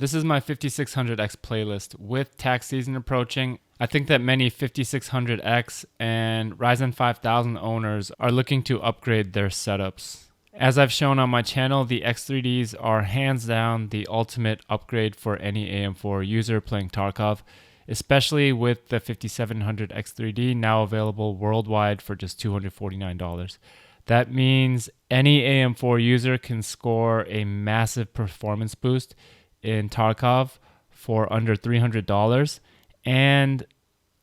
This is my 5600X playlist. With tax season approaching, I think that many 5600X and Ryzen 5000 owners are looking to upgrade their setups. As I've shown on my channel, the X3Ds are hands down the ultimate upgrade for any AM4 user playing Tarkov, especially with the 5700 X3D now available worldwide for just $249. That means any AM4 user can score a massive performance boost in Tarkov for under $300, and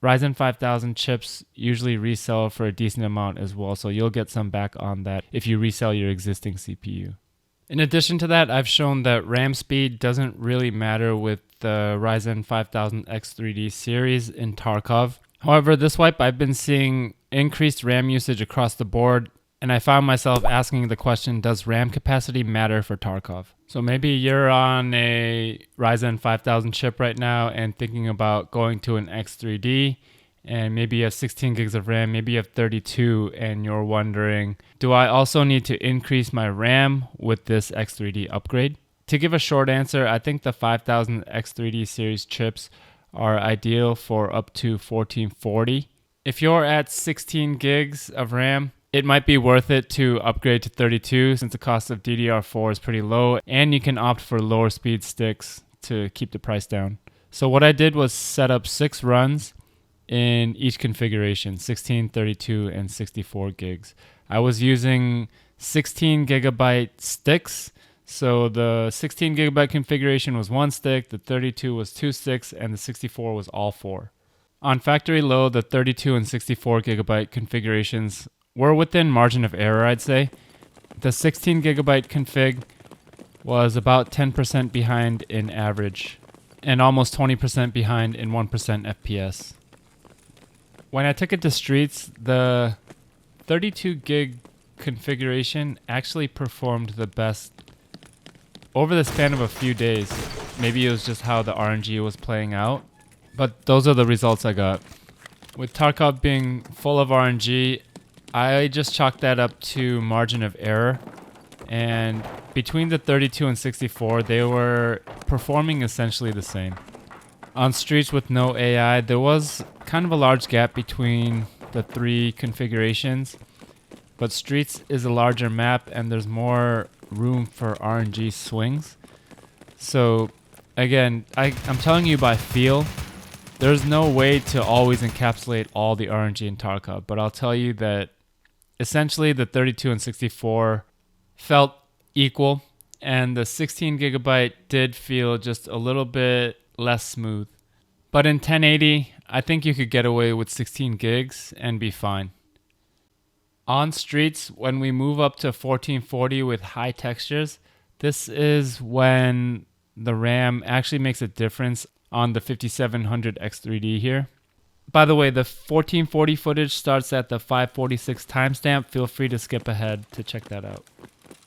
Ryzen 5000 chips usually resell for a decent amount as well, so you'll get some back on that if you resell your existing CPU. In addition to that, I've shown that RAM speed doesn't really matter with the Ryzen 5000 X3D series in Tarkov. However, this wipe I've been seeing increased RAM usage across the board, and I found myself asking the question, does RAM capacity matter for Tarkov? So maybe you're on a Ryzen 5000 chip right now and thinking about going to an X3D, and maybe you have 16 gigs of RAM, maybe you have 32, and you're wondering, do I also need to increase my RAM with this X3D upgrade? To give a short answer, I think the 5000 X3D series chips are ideal for up to 1440. If you're at 16 gigs of RAM, it might be worth it to upgrade to 32 since the cost of DDR4 is pretty low, and you can opt for lower speed sticks to keep the price down. So what I did was set up 6 runs in each configuration, 16, 32, and 64 gigs. I was using 16 gigabyte sticks. So the 16 gigabyte configuration was 1 stick, the 32 was 2 sticks, and the 64 was all 4. On factory load, the 32 and 64 gigabyte configurations were within margin of error, I'd say. The 16 gigabyte config was about 10% behind in average and almost 20% behind in 1% FPS. When I took it to streets, the 32 gig configuration actually performed the best over the span of a few days. Maybe it was just how the RNG was playing out, but those are the results I got. With Tarkov being full of RNG, I just chalked that up to margin of error, and between the 32 and 64, they were performing essentially the same. On streets with no AI, there was kind of a large gap between the 3 configurations, but streets is a larger map and there's more room for RNG swings. So again, I'm telling you by feel, there's no way to always encapsulate all the RNG in Tarkov, but I'll tell you that essentially the 32 and 64 felt equal, and the 16 gigabyte did feel just a little bit less smooth. But in 1080, I think you could get away with 16 gigs and be fine. On streets, when we move up to 1440 with high textures, this is when the RAM actually makes a difference on the 5700 X3D here. By the way, the 1440 footage starts at the 546 timestamp. Feel free to skip ahead to check that out.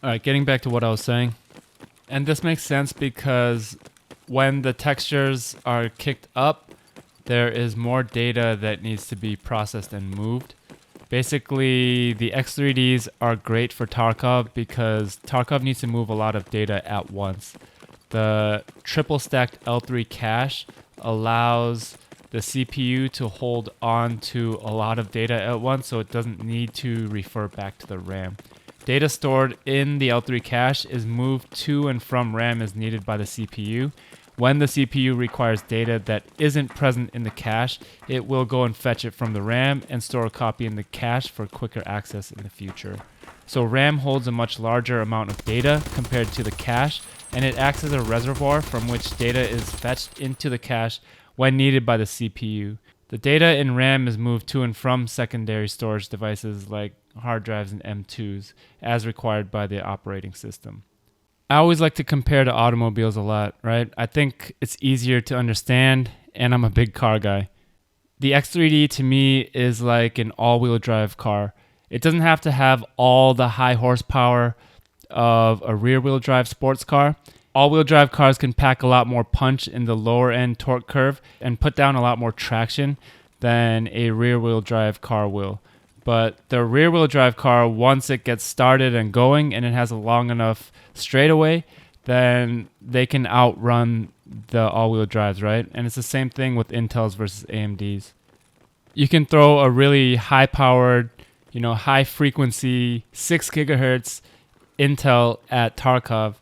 Alright, getting back to what I was saying. And this makes sense because when the textures are kicked up, there is more data that needs to be processed and moved. Basically, the X3Ds are great for Tarkov because Tarkov needs to move a lot of data at once. The triple stacked L3 cache allows the CPU to hold on to a lot of data at once, so it doesn't need to refer back to the RAM. Data stored in the L3 cache is moved to and from RAM as needed by the CPU. When the CPU requires data that isn't present in the cache, it will go and fetch it from the RAM and store a copy in the cache for quicker access in the future. So RAM holds a much larger amount of data compared to the cache, and it acts as a reservoir from which data is fetched into the cache when needed by the CPU. The data in RAM is moved to and from secondary storage devices like hard drives and M2s as required by the operating system. I always like to compare to automobiles a lot, right? I think it's easier to understand, and I'm a big car guy. The X3D to me is like an all-wheel drive car. It doesn't have to have all the high horsepower of a rear-wheel drive sports car. All-wheel drive cars can pack a lot more punch in the lower end torque curve and put down a lot more traction than a rear-wheel drive car will. But the rear-wheel drive car, once it gets started and going and it has a long enough straightaway, then they can outrun the all-wheel drives, right? And it's the same thing with Intel's versus AMD's. You can throw a really high-powered, high-frequency 6 gigahertz Intel at Tarkov,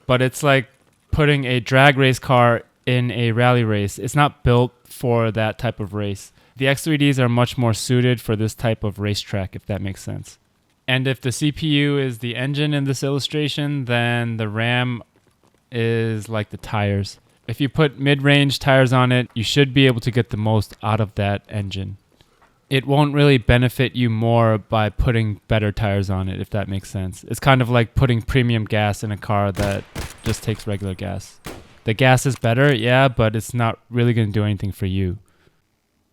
but it's like putting a drag race car in a rally race. It's not built for that type of race. The X3Ds are much more suited for this type of racetrack, if that makes sense. And if the CPU is the engine in this illustration, then the RAM is like the tires. If you put mid-range tires on it, you should be able to get the most out of that engine. It won't really benefit you more by putting better tires on it, if that makes sense. It's kind of like putting premium gas in a car that just takes regular gas. The gas is better, yeah, but it's not really going to do anything for you.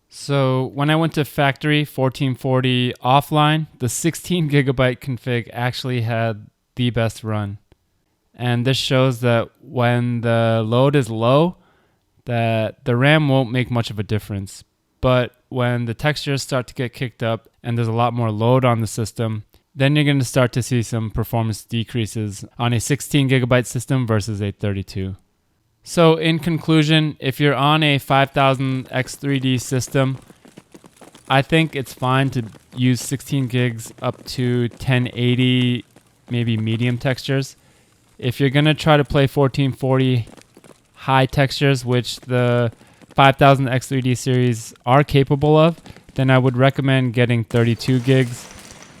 So when I went to factory 1440 offline, the 16 gigabyte config actually had the best run. And this shows that when the load is low, that the RAM won't make much of a difference. But when the textures start to get kicked up and there's a lot more load on the system, then you're going to start to see some performance decreases on a 16 gigabyte system versus a 32. So in conclusion, if you're on a 5000 X3D system, I think it's fine to use 16 gigs up to 1080, maybe medium textures. If you're going to try to play 1440 high textures, which the 5000 X3D series are capable of, then I would recommend getting 32 gigs.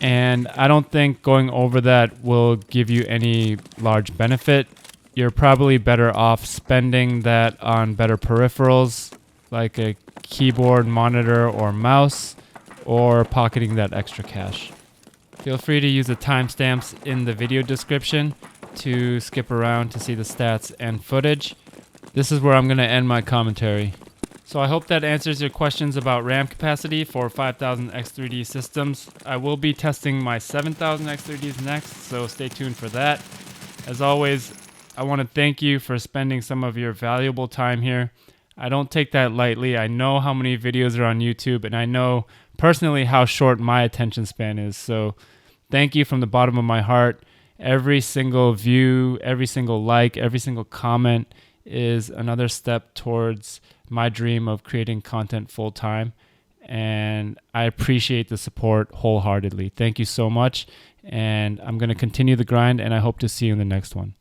And I don't think going over that will give you any large benefit. You're probably better off spending that on better peripherals, like a keyboard, monitor, or mouse, or pocketing that extra cash. Feel free to use the timestamps in the video description to skip around to see the stats and footage. This is where I'm going to end my commentary. So I hope that answers your questions about RAM capacity for 5000 X3D systems. I will be testing my 7000 X3Ds next, so stay tuned for that. As always, I want to thank you for spending some of your valuable time here. I don't take that lightly. I know how many videos are on YouTube, and I know personally how short my attention span is. So thank you from the bottom of my heart. Every single view, every single like, every single comment is another step towards my dream of creating content full time. And I appreciate the support wholeheartedly. Thank you so much. And I'm going to continue the grind, and I hope to see you in the next one.